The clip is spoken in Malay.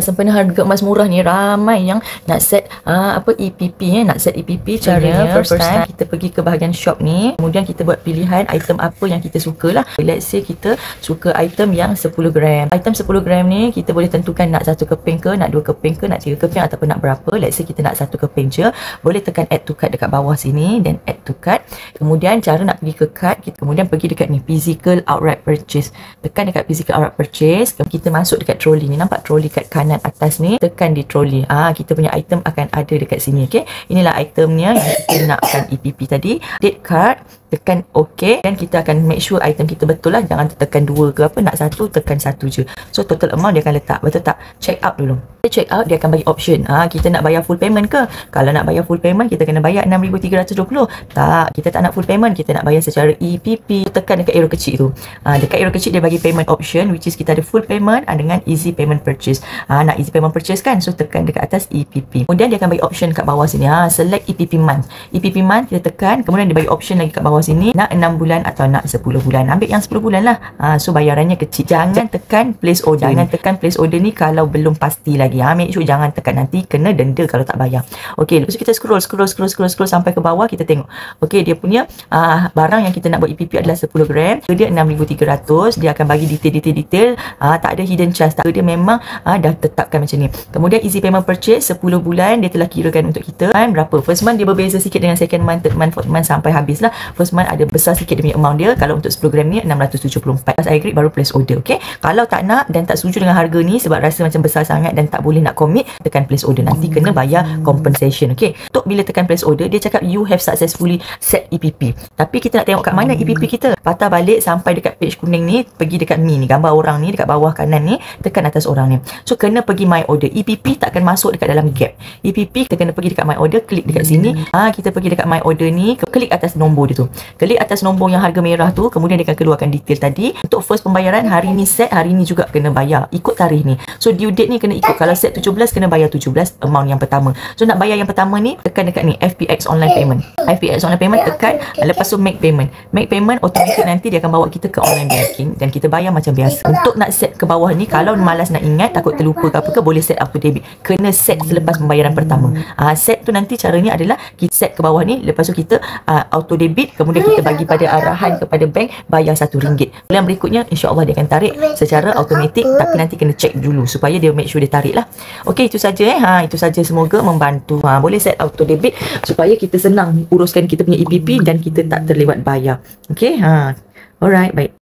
Sempena harga emas murah ni, ramai yang nak set EPP nak set EPP. Caranya first time kita pergi ke bahagian shop ni, kemudian kita buat pilihan item apa yang kita suka lah. Let's say kita suka item yang 10 gram. Item 10 gram ni kita boleh tentukan nak 1 keping ke, nak 2 keping ke, nak 3 keping ataupun nak berapa. Let's say kita nak 1 keping je, boleh tekan add to cart dekat bawah sini dan add to cart. Kemudian cara nak pergi ke cart, kita kemudian pergi dekat ni physical outright purchase. Tekan dekat physical outright purchase, kita masuk dekat trolley ni. Nampak trolley kat kanan atas ni, tekan di trolley. Kita punya item akan ada dekat sini. Okey, inilah itemnya yang kita nakkan EPP tadi. Date card, tekan OK, dan kita akan make sure item kita betul lah. Jangan tekan 2 ke apa, nak 1 tekan 1 je. So total amount dia akan letak, betul tak? Check out dulu. Check out dia akan bagi option. Kita nak bayar full payment ke? Kalau nak bayar full payment, kita kena bayar 6,320. Tak, kita tak nak full payment, kita nak bayar secara EPP. Tekan dekat arrow kecil tu. Dekat arrow kecil dia bagi payment option, which is kita ada full payment dengan easy payment purchase. Nak easy payment purchase kan? So tekan dekat atas EPP. Kemudian dia akan bagi option kat bawah sini. Select EPP month. EPP month kita tekan, kemudian dia bagi option lagi kat bawah sini, nak 6 bulan atau nak 10 bulan. Ambil yang 10 bulan lah. So bayarannya kecil. Jangan tekan place order. Jangan tekan place order ni kalau belum pasti lagi. Make sure jangan tekan, nanti kena denda kalau tak bayar. Okey, lepas tu kita scroll sampai ke bawah, kita tengok. Okey, dia punya barang yang kita nak buat EPP adalah 10 gram. Dia 6,300. Dia akan bagi detail. Tak ada hidden charge. Tak ada, dia memang dah tetapkan macam ni. Kemudian easy payment purchase 10 bulan dia telah kirakan untuk kita. Berapa? First month dia berbeza sikit dengan second month, third month, fourth month sampai habis lah. First month ada besar sikit dia punya amount dia. Kalau untuk 10 gram ni 674. Pas I agree baru place order. Okey, kalau tak nak dan tak setuju dengan harga ni sebab rasa macam besar sangat dan tak boleh nak commit, tekan place order. Nanti kena bayar compensation. Okey, untuk bila tekan place order, dia cakap you have successfully set EPP. Tapi kita nak tengok kat mana EPP kita. Patah balik sampai dekat page kuning ni, pergi dekat mi ni, gambar orang ni dekat bawah kanan ni, tekan atas orang ni. So kena pergi my order. EPP takkan masuk dekat dalam gap. EPP kita kena pergi dekat my order, klik dekat sini. Kita pergi dekat my order ni, klik atas nombor dia tu. Klik atas nombor yang harga merah tu, kemudian dia akan keluarkan detail tadi. Untuk first pembayaran hari ni set, hari ni juga kena bayar ikut tarikh ni. So due date ni kena ikut. Kalau set 17 kena bayar 17 amount yang pertama. So nak bayar yang pertama ni, tekan dekat ni FPX online payment. FPX online payment tekan, lepas tu make payment. Make payment automatic nanti dia akan bawa kita ke online banking dan kita bayar macam biasa. Untuk nak set ke bawah ni, kalau malas nak ingat, takut terlupa ke apa ke, boleh set auto debit. Kena set selepas pembayaran pertama. Set tu nanti caranya adalah kita set ke bawah ni, lepas tu kita auto debit, kemudian kita bagi pada arahan kepada bank bayar RM1. Bulan berikutnya insya-Allah dia akan tarik secara automatik, tapi nanti kena check dulu supaya dia make sure dia tarik lah. Okey, itu saja itu saja, semoga membantu. Boleh set auto debit supaya kita senang uruskan kita punya EPP dan kita tak terlewat bayar. Okey, alright, baik.